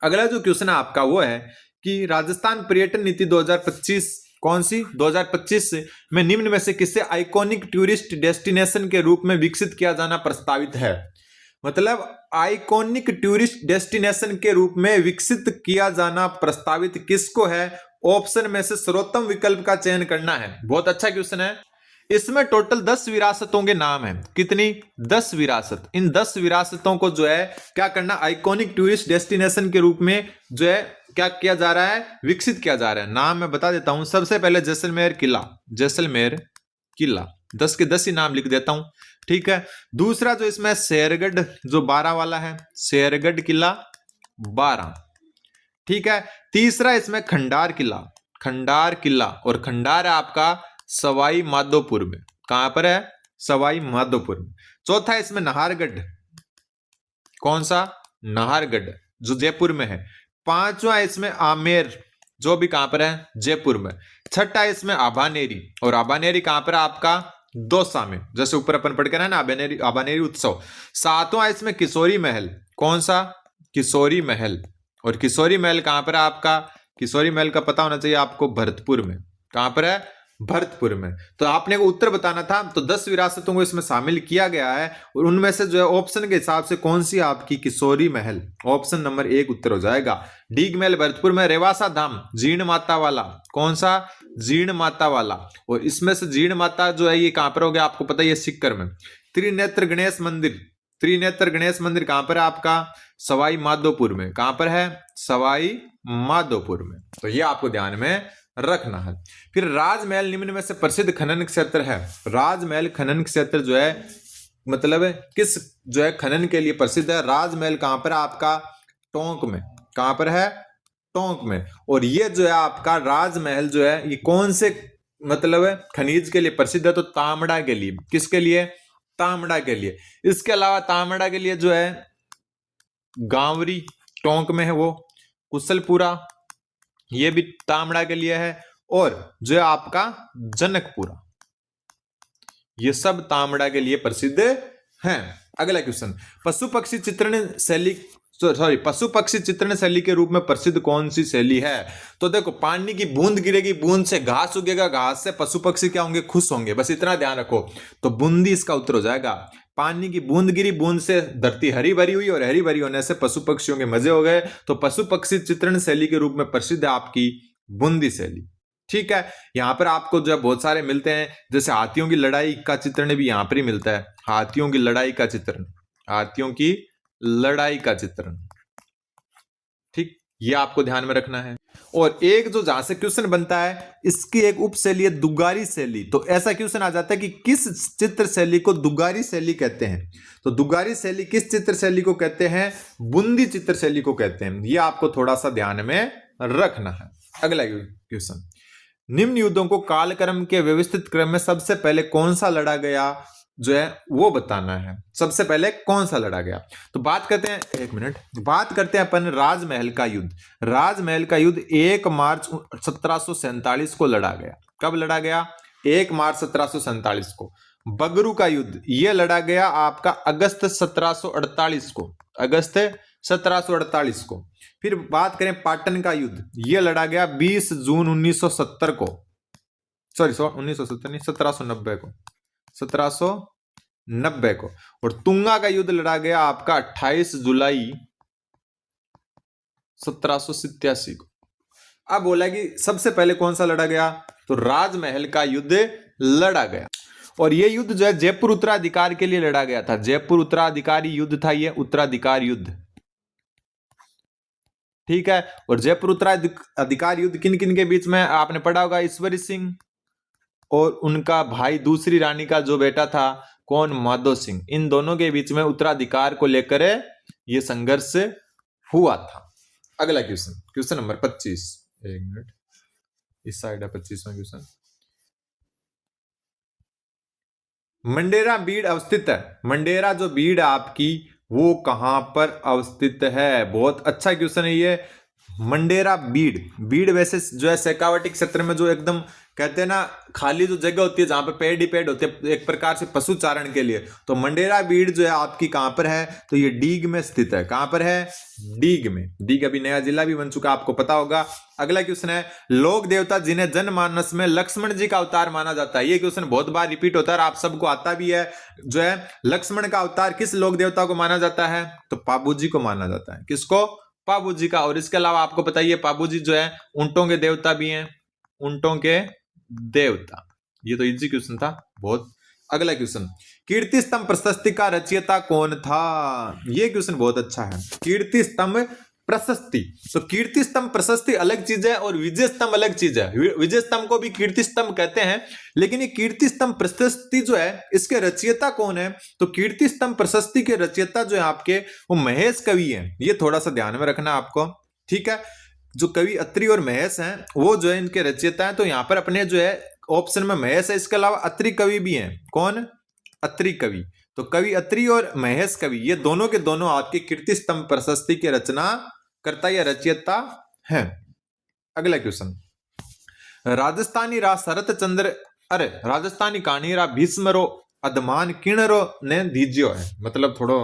अगला जो क्वेश्चन है आपका वो है कि राजस्थान पर्यटन नीति 2025 कौन सी, 2025 में निम्न में से किसे आइकॉनिक टूरिस्ट डेस्टिनेशन के रूप में विकसित किया जाना प्रस्तावित है। मतलब आइकॉनिक टूरिस्ट डेस्टिनेशन के रूप में विकसित किया जाना प्रस्तावित किसको है, ऑप्शन में से सर्वोत्तम विकल्प का चयन करना है। बहुत अच्छा क्वेश्चन है। इसमें टोटल 10 विरासतों के नाम हैं, कितनी, 10 विरासत। इन 10 विरासतों को जो है क्या करना, आइकॉनिक टूरिस्ट डेस्टिनेशन के रूप में जो है क्या किया जा रहा है, विकसित किया जा रहा है। नाम मैं बता देता हूं, सबसे पहले जैसलमेर किला, जैसलमेर किला, 10 के 10 ही नाम लिख देता हूं। ठीक है, दूसरा जो इसमें शेरगढ़ जो 12 वाला है, शेरगढ़ किला 12। ठीक है, तीसरा इसमें खंडार किला, खंडार किला, और खंडार है आपका सवाई माधोपुर में, कहां पर है, सवाई माधोपुर में। चौथा इसमें नाहरगढ़, कौन सा, नाहरगढ़ जो जयपुर में है। पांचवा इसमें आमेर जो भी कहां पर है, जयपुर में। छठा इसमें आभानेरी, और आभानेरी कहां पर है आपका, दौसा में, जैसे ऊपर अपन पढ़ कर है ना आभानेरी, आभानेरी उत्सव। सातवां इसमें किशोरी महल, कौन सा, किशोरी महल, और किशोरी महल कहां पर है आपका, किशोरी महल का पता होना चाहिए आपको, भरतपुर में। कहां पर है, भरतपुर में। तो आपने को उत्तर बताना था, तो 10 विरासतों को इसमें शामिल किया गया है, और उनमें से जो है ऑप्शन के हिसाब से कौन सी आपकी किशोरी महल, ऑप्शन नंबर 1 उत्तर हो जाएगा। डीग महल भरतपुर में। रेवासा धाम जीर्ण माता वाला, कौन सा, जीर्ण माता वाला, और इसमें से जीर्ण माता जो है ये कहां पर हो गया आपको पता है, ये सीकर में। त्रिनेत्र गणेश मंदिर, त्रिनेत्र गणेश मंदिर कहां पर है आपका, सवाई माधोपुर में। कहां पर है, सवाई माधोपुर में। तो ये आपको ध्यान में रखना है। फिर राजमहल निम्न में से प्रसिद्ध खनन क्षेत्र है। राजमहल खनन क्षेत्र जो है मतलब किस जो है खनन के लिए प्रसिद्ध है। राजमहल कहां पर है आपका, टोंक में। कहां पर है, टोंक में। और ये जो है आपका राजमहल जो है ये कौन से मतलब खनिज के लिए प्रसिद्ध है, तो तांबड़ा के लिए। किसके लिए, तांबड़ा के लिए। इसके अलावा तांबड़ा के लिए जो है गांवरी टोंक में है वो, कुशलपुरा ये भी तांबड़ा के लिए है, और जो है आपका जनकपुरा, ये सब तांबड़ा के लिए प्रसिद्ध हैं। अगला क्वेश्चन, पशु पक्षी चित्रण शैली, सॉरी पशु पक्षी चित्रण शैली के रूप में प्रसिद्ध कौन सी शैली है। तो देखो पानी की बूंद गिरेगी, बूंद से घास उगेगा, घास से पशु पक्षी क्या होंगे, खुश होंगे, बस इतना ध्यान रखो। तो बूंदी इसका उत्तर हो जाएगा। पानी की बूंद गिरी, बूंद से धरती हरी भरी हुई, और हरी भरी होने से पशु पक्षियों के मजे हो गए। तो पशु पक्षी चित्रण शैली के रूप में प्रसिद्ध है आपकी बूंदी शैली। ठीक है, यहां पर आपको जो बहुत सारे मिलते हैं, जैसे हाथियों की लड़ाई का चित्रण भी यहां पर ही मिलता है। हाथियों की लड़ाई का चित्रण, हाथियों की लड़ाई का चित्रण, ठीक, ये आपको ध्यान में रखना है। और एक जो जहां से क्वेश्चन बनता है, इसकी एक उप शैली है दुगारी शैली। तो ऐसा क्वेश्चन आ जाता है कि किस चित्र शैली को दुगारी शैली कहते हैं। तो दुगारी शैली किस चित्र शैली को कहते हैं, बूंदी चित्र शैली को कहते हैं। ये आपको थोड़ा सा ध्यान में रखना है। अगला क्वेश्चन, निम्न युद्धों को कालक्रम के व्यवस्थित क्रम में सबसे पहले कौन सा लड़ा गया जो है वो बताना है। सबसे पहले कौन सा लड़ा गया, तो बात करते हैं, एक मिनट, बात करते हैं अपन राजमहल का युद्ध। राजमहल का युद्ध 1 मार्च 1747 को लड़ा गया। कब लड़ा गया, 1 मार्च 1747 को। बगरू का युद्ध ये लड़ा गया आपका अगस्त 1748 को, अगस्त 1748 को। फिर बात करें पाटन का युद्ध, ये लड़ा गया 20 जून 1970 को, सॉरी 1970 नहीं, 1790 को, 1790 को। और तुंगा का युद्ध लड़ा गया आपका 28 जुलाई 1787 को। अब बोला कि सबसे पहले कौन सा लड़ा गया, तो राजमहल का युद्ध लड़ा गया। और यह युद्ध जो है जयपुर उत्तराधिकार के लिए लड़ा गया था। जयपुर उत्तराधिकारी युद्ध था ये, उत्तराधिकार युद्ध, ठीक है। और जयपुर उत्तराधिकार युद्ध किन किन के बीच में आपने पढ़ा होगा, ईश्वरी सिंह और उनका भाई दूसरी रानी का जो बेटा था, कौन, माधो सिंह। इन दोनों के बीच में उत्तराधिकार को लेकर यह संघर्ष हुआ था। अगला क्वेश्चन, क्वेश्चन नंबर 25, एक मिनट, इस साइड है 25वां क्वेश्चन। मंडेरा बीड़ अवस्थित है। मंडेरा जो बीड़ आपकी वो कहां पर अवस्थित है, बहुत अच्छा क्वेश्चन है ये। मंडेरा बीड़, बीड़ वैसे जो है शेखावटी क्षेत्र में जो एकदम कहते हैं ना खाली जो जगह होती है जहां पे पेड़ ही पेड़ होते हैं एक प्रकार से पशु चारण के लिए, तो मंडेरा बीड़ जो है आपकी कहां पर है, तो ये डीग में स्थित है। कहां पर है, डीग में। डीग अभी नया जिला भी बन चुका, आपको पता होगा। अगला क्वेश्चन है, लोक देवता जिन्हें जनमानस में लक्ष्मण जी का अवतार माना जाता है। ये क्वेश्चन बहुत बार रिपीट होता है, आप सबको आता भी है। जो है लक्ष्मण का अवतार किस लोक देवता को माना जाता है, तो पाबू जी को माना जाता है। किसको, पाबू जी का। और इसके अलावा आपको पता ही है पाबू जी जो है ऊंटों के देवता भी हैं, ऊंटों के देवता। ये तो इजी क्वेश्चन था बहुत। अगला क्वेश्चन, कीर्ति स्तंभ प्रशस्ति का रचयिता कौन था। ये क्वेश्चन बहुत अच्छा है। कीर्ति स्तंभ प्रशस्ति, तो कीर्ति स्तंभ प्रशस्ति अलग चीज है और विजय स्तंभ अलग चीज है। विजय स्तंभ को भी कीर्ति स्तंभ कहते हैं, लेकिन ये कीर्ति स्तंभ प्रशस्ति जो है इसके रचयिता कौन है, तो कीर्ति स्तंभ प्रशस्ति के रचयिता जो है आपके वो महेश कवि है। ये थोड़ा सा ध्यान में रखना आपको, ठीक है। जो कवि अत्रि और महेश हैं वो जो है इनके रचयिता हैं। तो यहाँ पर अपने जो है ऑप्शन में महेश है, इसके अलावा अत्रि कवि भी हैं। कौन, अत्रि कवि। तो कवि अत्रि और महेश कवि ये दोनों के दोनों आपके कीर्ति स्तंभ प्रशस्ति की रचना करता या रचयिता है। अगला क्वेश्चन, राजस्थानी रा शरत चंद्र अरे राजस्थानी कहानी रा भीष्मरो अदमान किणरो ने दीजियो है। मतलब थोड़ो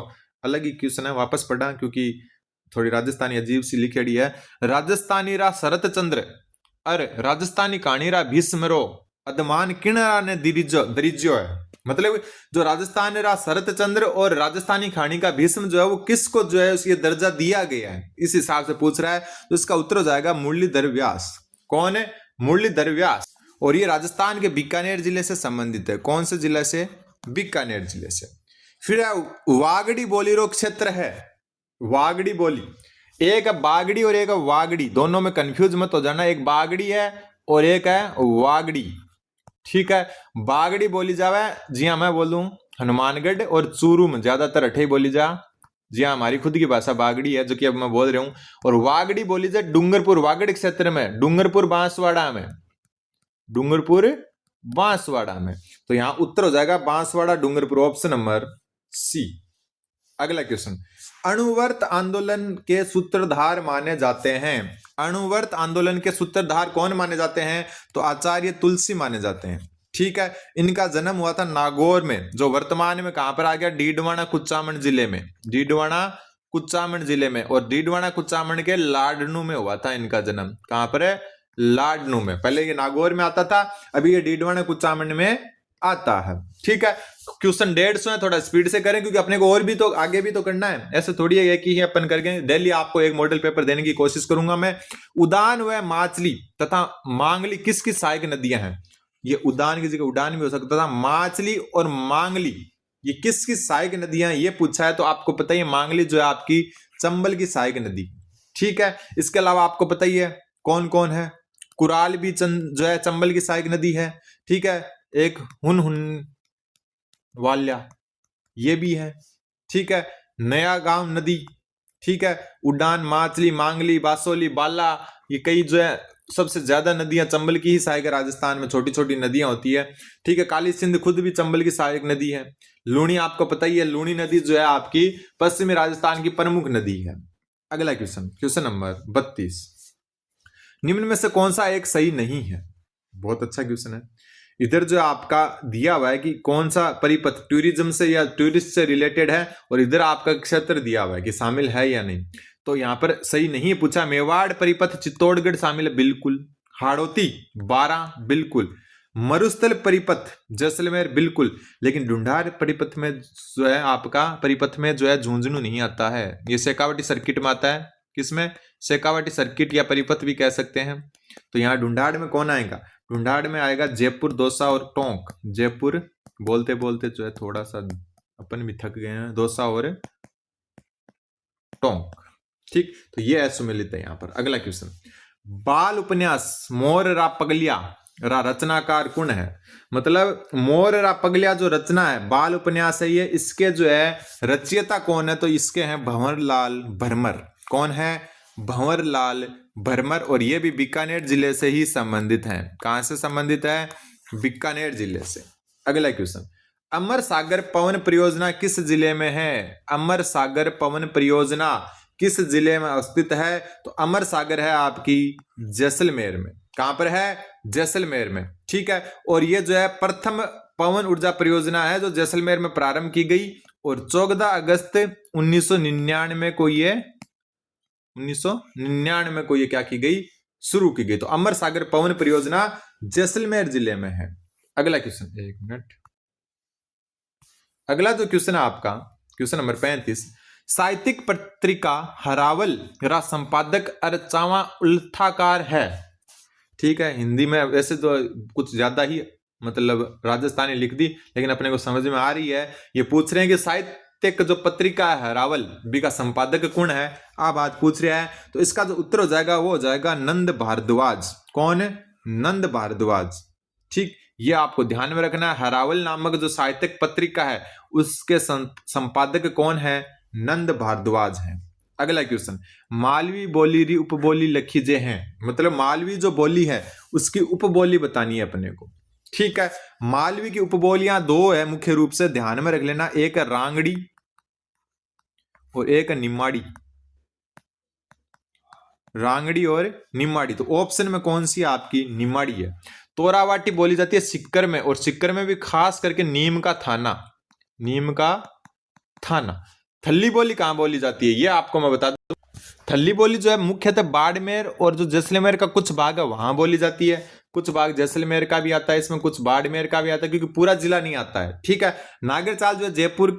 अलग ही क्वेश्चन है, वापस पढ़ा क्योंकि थोड़ी राजस्थानी अजीब सी लिखेड़ी है। राजस्थानी रा शरत चंद्र अरे राजस्थानी कहानी रा भीष्मरो अदमान किणरा ने दरिज्यो है। मतलब जो राजस्थान रा शरत चंद्र और राजस्थानी कहानी का भीष्म जो है वो किसको जो है ये दर्जा दिया गया है, इस हिसाब से पूछ रहा है। तो इसका उत्तर हो जाएगा मुरलीधर व्यास। कौन है? मुरलीधर व्यास। और ये राजस्थान के बीकानेर जिले से संबंधित है। कौन से जिले से? बीकानेर जिले से। फिर वागड़ी बोली रो क्षेत्र है। वागड़ी बोली, एक है बागड़ी और एक है वागड़ी, दोनों में कंफ्यूज मत हो जाना। एक बागड़ी है और एक है वागड़ी, ठीक है। बागड़ी बोली जावे, जी हाँ मैं बोलूं हनुमानगढ़ और चूरू में ज्यादातर अठे बोली जा। जी हाँ हमारी खुद की भाषा बागड़ी है जो कि अब मैं बोल रहा हूं। और वागड़ी बोली जाए डूंगरपुर वागड़ क्षेत्र में, डूंगरपुर बांसवाड़ा में, डूंगरपुर बांसवाड़ा में। तो यहां उत्तर हो जाएगा Banswara Dungarpur, option number C. अगला क्वेश्चन, अणुवर्त आंदोलन के सूत्रधार माने जाते हैं। अणुवर्त आंदोलन के सूत्रधार कौन माने जाते हैं? तो आचार्य तुलसी माने जाते हैं, ठीक है। इनका जन्म हुआ था नागौर में, जो वर्तमान में कहां पर आ गया? डीडवाना कुचामन जिले में, डीडवाना कुचामन जिले में। और डीडवाना कुचामन के लाडनू में हुआ था इनका जन्म। कहां पर है? लाडनू में। पहले ये नागौर में आता था, अभी ये डीडवाना कुचामन में आता है, ठीक है। क्वेश्चन 150 है, थोड़ा स्पीड से करें क्योंकि अपने को और भी तो आगे भी तो करना है। ऐसे थोड़ी है कि अपन करके डेली आपको एक मॉडल पेपर देने की कोशिश करूंगा मैं। उदान व माचली तथा मांगली किस किस सहायक नदियां हैं? ये उदान की जगह उड़ान भी हो सकता था। माचली और मांगली ये किस किस सहायक नदियां हैं ये पूछा है। तो आपको पता ही है मांगली जो है आपकी चंबल की सहायक नदी, ठीक है। इसके अलावा आपको पता ही है कौन कौन है। कुराल भी जो है चंबल की सहायक नदी है, ठीक है। एक हुन वाल्या ये भी है, ठीक है। नया गांव नदी, ठीक है। उड़ान, माचली, मांगली, बासोली, बाला, ये कई जो है सबसे ज्यादा नदियां चंबल की ही सहायक है। राजस्थान में छोटी छोटी नदियां होती है, ठीक है। काली सिंध खुद भी चंबल की सहायक नदी है। लूणी आपको पता ही है, लूणी नदी जो है आपकी पश्चिमी राजस्थान की प्रमुख नदी है। अगला क्वेश्चन, क्वेश्चन नंबर 32, निम्न में से कौन सा एक सही नहीं है? बहुत अच्छा क्वेश्चन है। इधर जो आपका दिया हुआ है कि कौन सा परिपथ टूरिज्म से या टूरिस्ट से रिलेटेड है, और इधर आपका क्षेत्र दिया हुआ है कि शामिल है या नहीं। तो यहां पर सही नहीं पूछा। मेवाड़ परिपथ चित्तौड़गढ़ शामिल है, बिल्कुल। हाड़ौती 12 बिल्कुल। मरुस्थल परिपथ जैसलमेर बिल्कुल। लेकिन ढूंढार परिपथ में जो है आपका परिपथ में जो है झुंझुनू नहीं आता है, ये शेखावाटी सर्किट में आता है। किसमें? शेखावाटी सर्किट या परिपथ भी कह सकते हैं। तो यहाँ ढूंढाड़ में कौन आएगा? ढूंढाड़ में आएगा जयपुर, दौसा और टोंक। जयपुर बोलते बोलते जो है थोड़ा सा अपन भी थक गए हैं। दौसा और टोंक, ठीक। तो ये सुमिलित है यहाँ पर। अगला क्वेश्चन, बाल उपन्यास मोर रा पगलिया रा रचनाकार कौन है? मतलब मोर रा पगलिया जो रचना है, बाल उपन्यास है ये, इसके जो है रचयिता कौन है? तो इसके हैं भंवरलाल भरमर। कौन है? भंवरलाल भरमर। और ये भी बीकानेर जिले से ही संबंधित हैं। कहां से संबंधित है? बीकानेर जिले से। अगला क्वेश्चन, अमर सागर पवन परियोजना किस जिले में है? अमर सागर पवन परियोजना किस जिले में स्थित है? तो अमर सागर है आपकी जैसलमेर में। कहां पर है? जैसलमेर में, ठीक है। और ये जो है प्रथम पवन ऊर्जा परियोजना है जो जैसलमेर में प्रारंभ की गई, और 14 अगस्त 1999 को ये 1999 को ये क्या की गई? शुरू की गई। तो अमर सागर पवन परियोजना जैसलमेर जिले में है। अगला क्वेश्चन, एक मिनट। अगला जो क्वेश्चन है आपका क्वेश्चन नंबर 35, साहित्यिक पत्रिका हरावल रा संपादक अर्चावा उल्थाकार है, ठीक है। हिंदी में वैसे तो कुछ ज्यादा ही मतलब राजस्थानी लिख दी, लेकिन अपने को समझ में आ रही है। ये पूछ रहे हैं कि साहित्यिक जो पत्रिका है हरावल बी का संपादक कौन है? आप बात पूछ रहे हैं। तो इसका जो उत्तर हो जाएगा वो हो जाएगा नंद भारद्वाज। कौन? नंद भारद्वाज, ठीक। ये आपको ध्यान में रखना है। हरावल नामक जो साहित्यिक पत्रिका है उसके संपादक कौन है? नंद भारद्वाज हैं। अगला क्वेश्चन, मालवी बोली री उपबोली लखीजे हैं। मतलब मालवी जो बोली है उसकी उपबोली बतानी है अपने को, ठीक है। मालवी की उपबोलियां दो है मुख्य रूप से, ध्यान में रख लेना, एक है रांगड़ी और एक है निम्माड़ी। रांगड़ी और निम्माड़ी, तो ऑप्शन में कौन सी आपकी निम्माड़ी है। तोरावाटी बोली जाती है सिक्कर में, और सिक्कर में भी खास करके नीम का थाना, नीम का थाना। थल्ली बोली कहां बोली जाती है ये आपको मैं बता दूं। थल्ली बोली जो है मुख्यतः बाड़मेर और जो जैसलमेर का कुछ भाग है वहां बोली जाती है। कुछ भाग जैसलमेर का भी आता है इसमें, कुछ बाड़मेर का भी आता है, क्योंकि पूरा जिला नहीं आता है। ठीक है। नागर चाल जो है जयपुर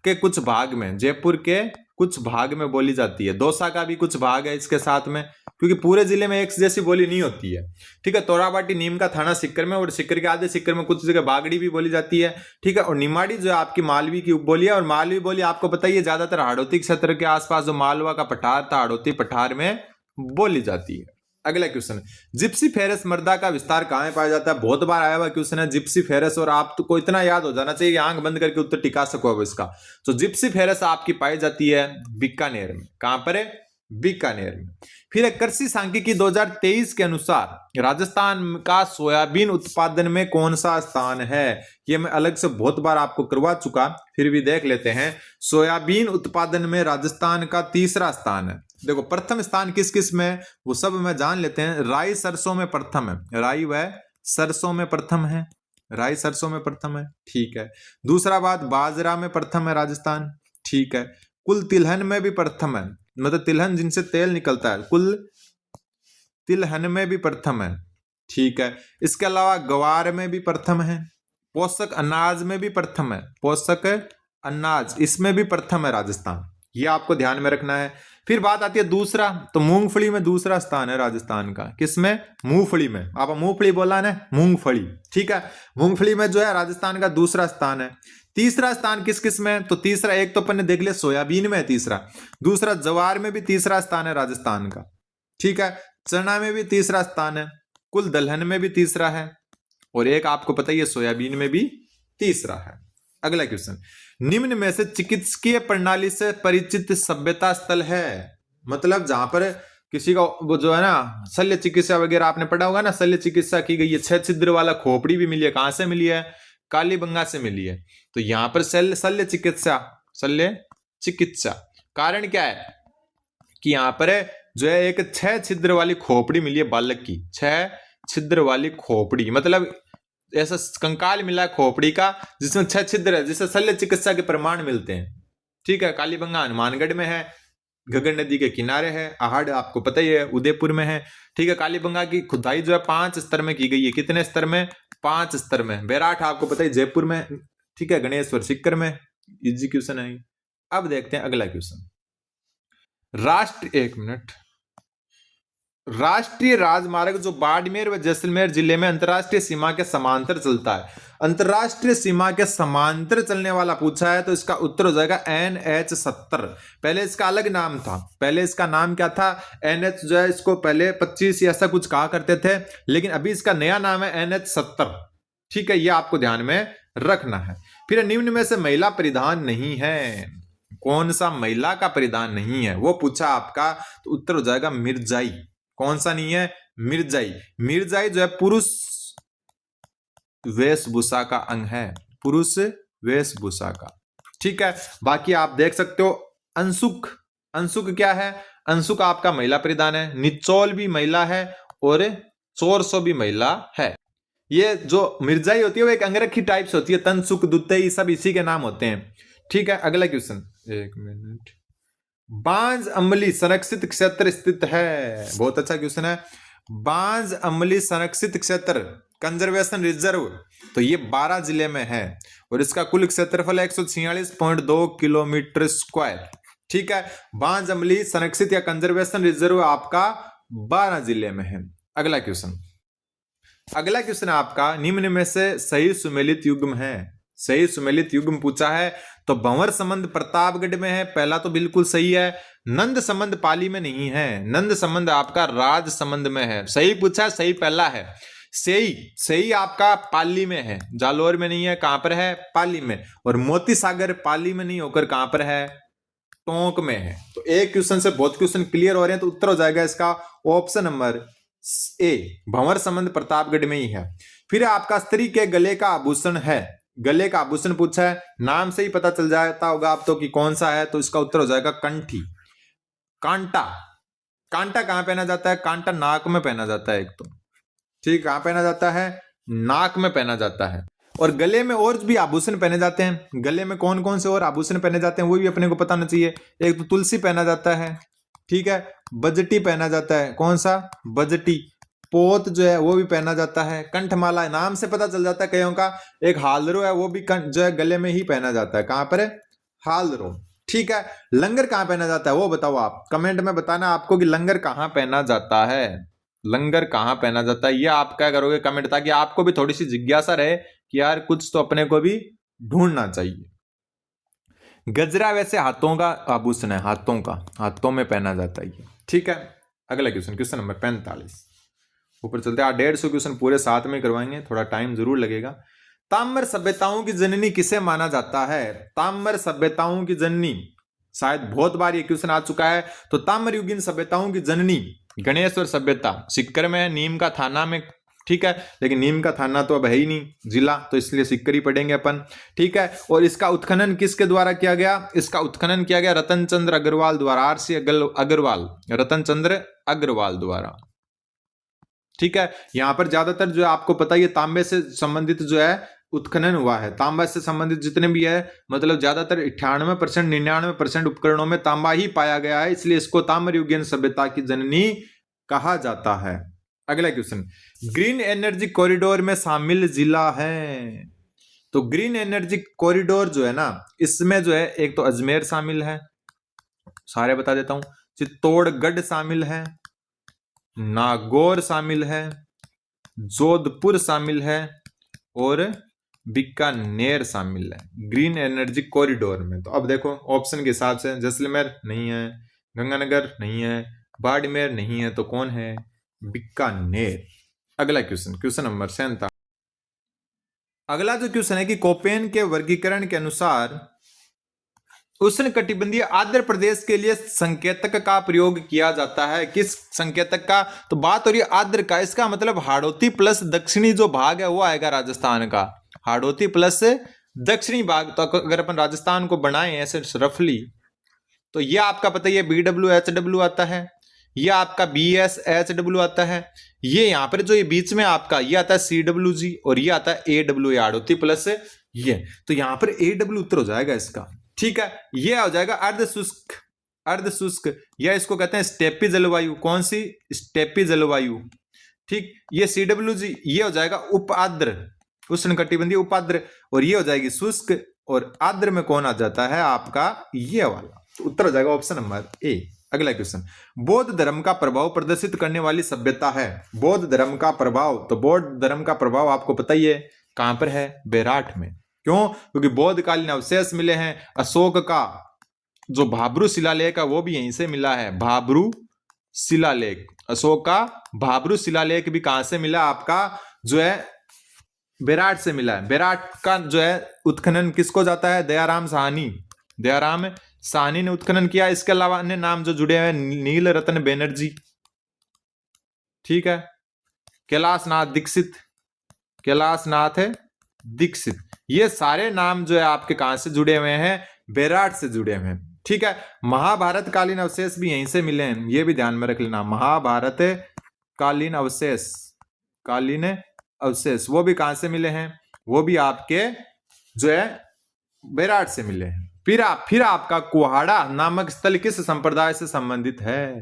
के कुछ भाग में, जयपुर के कुछ भाग में बोली जाती है। दौसा का भी कुछ भाग है इसके साथ में, क्योंकि पूरे जिले में एक जैसी बोली नहीं होती है। ठीक है। तोराबाटी नीम का थाना सिक्कर में, और सिक्कर के आधे सिक्कर में कुछ जगह बागड़ी भी बोली जाती है। ठीक है। और निमाड़ी जो है आपकी मालवी की उपबोली है, और मालवी बोली आपको पता ही है ज्यादातर हाड़ौती क्षेत्र के आसपास जो मालवा का पठार था, हाड़ौती पठार में बोली जाती है। अगला क्वेश्चन, जिप्सी फेरस मर्दा का विस्तार कहां पाया जाता है। बहुत बार आया हुआ क्वेश्चन है जिप्सी फेरस, और आपको इतना याद हो जाना चाहिए आंख बंद करके उत्तर टिका सको अब इसका। तो जिप्सी फेरस आपकी पाई जाती है बीकानेर में। कहां पर है, बीकानेर में। फिर कृषि सांख्यिकी 2023 के अनुसार राजस्थान का सोयाबीन उत्पादन में कौन सा स्थान है। ये मैं अलग से बहुत बार आपको करवा चुका, फिर भी देख लेते हैं। सोयाबीन उत्पादन में राजस्थान का तीसरा स्थान है। देखो प्रथम स्थान किस किस में, वो सब में जान लेते हैं। राई सरसों में प्रथम है, राई व सरसों में प्रथम है, राई सरसों में प्रथम है। ठीक है। दूसरा बात, बाजरा में प्रथम है राजस्थान। ठीक है। कुल तिलहन में भी प्रथम है, मतलब तिलहन जिनसे तेल निकलता है, कुल तिलहन में भी प्रथम है। ठीक है। इसके अलावा ग्वार में भी प्रथम है, पोषक अनाज में भी प्रथम है, पोषक अनाज इसमें भी प्रथम है राजस्थान, ये आपको ध्यान में रखना है। फिर बात आती है दूसरा, तो मूंगफली में दूसरा स्थान है राजस्थान का। किसमें, मूंगफली में। आप मूंगफली बोला ना, मूंगफली। ठीक है। मूंगफली में जो है राजस्थान का दूसरा स्थान है। तीसरा स्थान किस किस में, तो तीसरा एक तो अपन ने देख लिया सोयाबीन में है तीसरा, दूसरा जवार में भी तीसरा स्थान है राजस्थान का। ठीक है। चना में भी तीसरा स्थान है, कुल दलहन में भी तीसरा है, और एक आपको पता ही है सोयाबीन में भी तीसरा है। अगला क्वेश्चन, निम्न में से चिकित्सकीय प्रणाली से परिचित सभ्यता स्थल है। मतलब जहां पर किसी का वो जो है ना शल्य चिकित्सा वगैरह आपने पढ़ा होगा ना, शल्य चिकित्सा की गई है। 6 छिद्र वाला खोपड़ी भी मिली है, कहां से मिली है, कालीबंगा से मिली है। तो यहां पर शल्य चिकित्सा, शल्य चिकित्सा कारण क्या है कि यहां पर जो है एक 6 छिद्र वाली खोपड़ी मिली है बालक की। 6 छिद्र वाली खोपड़ी मतलब ऐसा कंकाल मिला खोपड़ी का जिसमें 6 छिद्र है, जिससे शल्य चिकित्सा के प्रमाण मिलते हैं। ठीक है। कालीबंगा हनुमानगढ़ में है, घग्गर नदी के किनारे है। आहड़ आपको पता ही है उदयपुर में है। ठीक है। कालीबंगा की खुदाई जो है 5 स्तर में की गई है। कितने स्तर में, 5 स्तर में। बैराठ आपको पता है जयपुर में। ठीक है। गणेश्वर सिक्कर में। इजी क्वेश्चन है। अब देखते हैं अगला क्वेश्चन। राष्ट्रीय राजमार्ग जो बाड़मेर व जैसलमेर जिले में अंतरराष्ट्रीय सीमा के समांतर चलता है। अंतरराष्ट्रीय सीमा के समांतर चलने वाला पूछा है, तो इसका उत्तर हो जाएगा NH-70। पहले इसका अलग नाम था, पहले इसका नाम क्या था, NH जो है इसको पहले 25 ऐसा कुछ कहा करते थे, लेकिन अभी इसका नया नाम है NH-70। ठीक है। ये आपको ध्यान में रखना है। फिर निम्न में से महिला परिधान नहीं है, कौन सा महिला का परिधान नहीं है वो पूछा आपका, तो उत्तर हो जाएगा मिर्जाई। कौन सा नहीं है, मिर्जाई। मिर्जाई जो है पुरुष वेशभूषा का अंग है, पुरुष वेशभूषा का। ठीक है। बाकी आप देख सकते हो अंशुक, अंशुक क्या है, अंशुक आपका महिला परिधान है। निचोल भी महिला है और चोरसो भी महिला है। ये जो मिर्जाई होती है वो एक अंगरखी टाइप से होती है, तनसुक दुत्तई सब इसी के नाम होते हैं। ठीक है। अगला क्वेश्चन, एक मिनट। बांज अम्बली संरक्षित क्षेत्र स्थित है। बहुत अच्छा क्वेश्चन है। बांज अम्बली संरक्षित क्षेत्र कंजर्वेशन रिजर्व, तो ये 12 जिले में है, और इसका कुल क्षेत्रफल 146.2 किलोमीटर स्क्वायर। ठीक है। बांज अम्बली संरक्षित या कंजर्वेशन रिजर्व आपका 12 जिले में है। अगला क्वेश्चन, अगला क्वेश्चन आपका निम्न में से सही सुमेलित युग्म है। सही सुमेलित युग्म पूछा है, तो भंवर संबंध प्रतापगढ़ में है, पहला तो बिल्कुल सही है। नंद संबंध पाली में नहीं है, नंद संबंध आपका राज संबंध में है। सही पूछा, सही पहला है। सही सही आपका पाली में है, जालोर में नहीं है। कहां पर है, पाली में। और मोती सागर पाली में नहीं होकर कहां पर है, टोंक में है। तो एक क्वेश्चन से बहुत क्वेश्चन क्लियर हो रहे हैं, तो उत्तर हो जाएगा इसका ऑप्शन नंबर ए भंवर संबंध प्रतापगढ़ में ही है। फिर आपका स्त्री के गले का आभूषण है, गले का आभूषण पूछा है, नाम से ही पता चल जाता होगा आप तो कि कौन सा है, तो इसका उत्तर हो जाएगा कंठी। कांटा, कांटा कहां पहना जाता है? कांटा नाक में पहना जाता है एक तो, ठीक, कहां पहना जाता है? नाक में पहना जाता है। और गले में और भी आभूषण पहने जाते हैं, गले में कौन कौन से और आभूषण पहने जाते हैं वो भी अपने को पता होना चाहिए। एक तो तुलसी पहना जाता है, ठीक है, बजटी पहना जाता है, कौन सा? बजटी। पोत जो है वो भी पहना जाता है, कंठमाला नाम से पता चल जाता है कईयों का। एक हालरो है वो भी जो है गले में ही पहना जाता है, कहां पर है? हालरो, ठीक है। लंगर कहां पहना जाता है वो बताओ आप, कमेंट में बताना आपको कि लंगर कहां पहना जाता है, लंगर कहां पहना जाता है, ये आप क्या करोगे कमेंट, ताकि आपको भी थोड़ी सी जिज्ञासा रहे कि यार कुछ तो अपने को भी ढूंढना चाहिए। गजरा वैसे हाथों का आभूषण है, हाथों का, हाथों में पहना जाता है ये, ठीक है। अगला क्वेश्चन, क्वेश्चन नंबर 45, ऊपर चलते हैं। 150 क्वेश्चन पूरे साथ में करवाएंगे, थोड़ा टाइम जरूर लगेगा। ताम्र सभ्यताओं की जननी किसे माना जाता है? ताम्र सभ्यताओं की जननी, शायद बहुत बार ये क्वेश्चन आ चुका है। तो ताम्र युगीन सभ्यताओं की जननी गणेश्वर सभ्यता, सिक्कर में है, नीम का थाना में, ठीक है, लेकिन नीम का थाना तो अब है ही नहीं जिला, तो इसलिए सिक्कर ही पढ़ेंगे अपन, ठीक है। और इसका उत्खनन किसके द्वारा किया गया? इसका उत्खनन किया गया रतन चंद्र अग्रवाल द्वारा, आरसी अग्रवाल, रतन चंद्र अग्रवाल द्वारा, ठीक है। यहां पर ज्यादातर जो है आपको पता ही है तांबे से संबंधित जो है उत्खनन हुआ है, तांबा से संबंधित जितने भी है, मतलब ज्यादातर 98% 99% उपकरणों में तांबा ही पाया गया है, इसलिए इसको ताम्र युगीन सभ्यता की जननी कहा जाता है। अगला क्वेश्चन, ग्रीन एनर्जी कॉरिडोर में शामिल जिला है? तो ग्रीन एनर्जी कॉरिडोर जो है ना, इसमें जो है एक तो अजमेर शामिल है, सारे बता देता हूं, चित्तौड़गढ़ शामिल है, नागौर शामिल है, जोधपुर शामिल है और बीकानेर शामिल है ग्रीन एनर्जी कॉरिडोर में। तो अब देखो ऑप्शन के हिसाब से, जैसलमेर नहीं है, गंगानगर नहीं है, बाड़मेर नहीं है, तो कौन है? बीकानेर। अगला क्वेश्चन, क्वेश्चन नंबर 47। अगला जो क्वेश्चन है कि कोपेन के वर्गीकरण के अनुसार उष्णकटिबंधीय आर्द्र प्रदेश के लिए संकेतक का प्रयोग किया जाता है, किस संकेतक का? तो बात हो रही है आर्द्र का, इसका मतलब हाड़ौती प्लस दक्षिणी जो भाग है वो आएगा राजस्थान का, हाड़ौती प्लस दक्षिणी भाग। तो अगर अपन राजस्थान को बनाएं ऐसे रफली, तो ये आपका पता ही है BWHW आता है, ये आपका BSHW आता है, ये यहां पर जो ये बीच में आपका ये आता है CWG और ये आता है AW, हाड़ौती प्लस ये, तो यहां पर AW उत्तर हो जाएगा इसका, ठीक है। ये हो जाएगा अर्ध शुष्क, अर्ध शुष्क, या इसको कहते हैं स्टेपी जलवायु, कौन सी? स्टेपी जलवायु, ठीक। ये CWG ये हो जाएगा उपाद्र, उष्णकटिबंधीय उपाद्र, और ये हो जाएगी शुष्क, और आद्र में कौन आ जाता है आपका? ये वाला, तो उत्तर हो जाएगा ऑप्शन नंबर ए। अगला क्वेश्चन, बौद्ध धर्म का प्रभाव प्रदर्शित करने वाली सभ्यता है? बौद्ध धर्म का प्रभाव, तो बौद्ध धर्म का प्रभाव आपको पता ही है कहां पर है? बेराट में। क्यों? क्योंकि बौद्धकालीन अवशेष मिले हैं, अशोक का जो भाब्रू शिलालेख है वो भी यहीं से मिला है, भाब्रू शिलालेख, अशोक का भाब्रू शिलालेख भी कहां से मिला? आपका जो है बेराट से मिला है। बेराट का जो है उत्खनन किसको जाता है? दयाराम साहनी, दयाराम साहनी ने उत्खनन किया। इसके अलावा अन्य नाम जो जुड़े हैं, नील रतन बैनर्जी, ठीक है, कैलाशनाथ दीक्षित, कैलाशनाथ दीक्षित, ये सारे नाम जो है आपके कहां से जुड़े हुए हैं? बेराट से जुड़े हुए हैं, ठीक है। महाभारत कालीन अवशेष भी यहीं से मिले हैं, ये भी ध्यान में रख लेना। महाभारत कालीन अवशेष, कालीन अवशेष वो भी कहां से मिले हैं? वो भी आपके जो है बेराट से मिले हैं। फिर आपका कुहाड़ा नामक स्थल किस संप्रदाय से संबंधित है?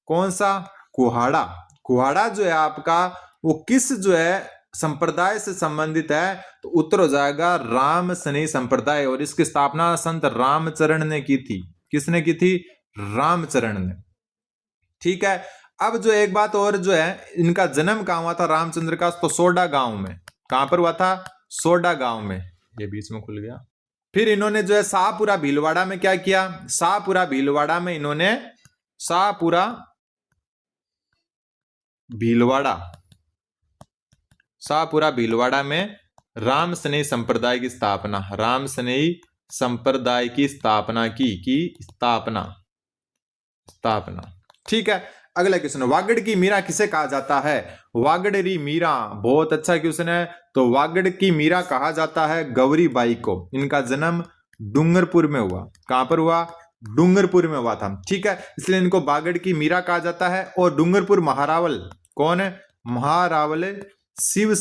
कौन सा? कुहाड़ा। कुहाड़ा जो है आपका वो किस जो है संप्रदाय से संबंधित है? तो उत्तर हो जाएगा राम सनेही संप्रदाय, और इसकी स्थापना संत रामचरण ने की थी। किसने की थी? रामचरण ने, ठीक है। अब जो एक बात और जो है, इनका जन्म कहां हुआ था रामचंद्र का? तो सोडा गांव में। कहां पर हुआ था? सोडा गांव में, ये बीच में खुल गया। फिर इन्होंने जो है शाहपुरा भीलवाड़ा में क्या किया? शाहपुरा भीलवाड़ा में इन्होंने, शाहपुरा भीलवाड़ा, शाहपुरा भीलवाड़ा में राम स्नेही संप्रदाय की स्थापना, राम स्नेही संप्रदाय की स्थापना की स्थापना, स्थापना, ठीक है। अगला क्वेश्चन, वागड़ की मीरा किसे कहा जाता है? वागड़री मीरा, बहुत अच्छा क्वेश्चन है। तो वागड़ की मीरा कहा जाता है गौरी बाई को। इनका जन्म डूंगरपुर में हुआ। कहां पर हुआ? डूंगरपुर में हुआ था, ठीक है, इसलिए इनको वागड़ की मीरा कहा जाता है। और डूंगरपुर महारावल कौन है? महारावल शिव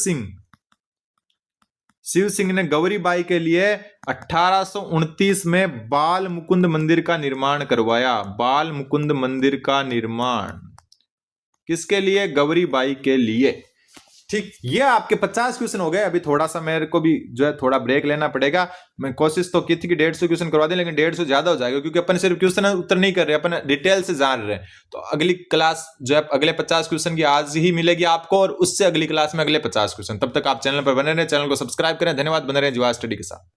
सिंह ने गौरी बाई के लिए 1829 में बाल मुकुंद मंदिर का निर्माण करवाया। बाल मुकुंद मंदिर का निर्माण किसके लिए? गौरी बाई के लिए। ठीक, ये आपके 50 क्वेश्चन हो गए। अभी थोड़ा सा मेरे को भी जो है थोड़ा ब्रेक लेना पड़ेगा। मैं कोशिश तो की थी कि 150 क्वेश्चन करवा दें, लेकिन 150 ज्यादा हो जाएगा, क्योंकि अपन सिर्फ क्वेश्चन उत्तर नहीं कर रहे, अपन डिटेल से जान रहे हैं। तो अगली क्लास जो है अगले 50 क्वेश्चन की आज ही मिलेगी आपको, और उससे अगली क्लास में अगले 50 क्वेश्चन। तब तक आप चैनल पर बने रहें, चैनल को सब्सक्राइब करें। धन्यवाद, बने रहें जुआ स्टडी के साथ।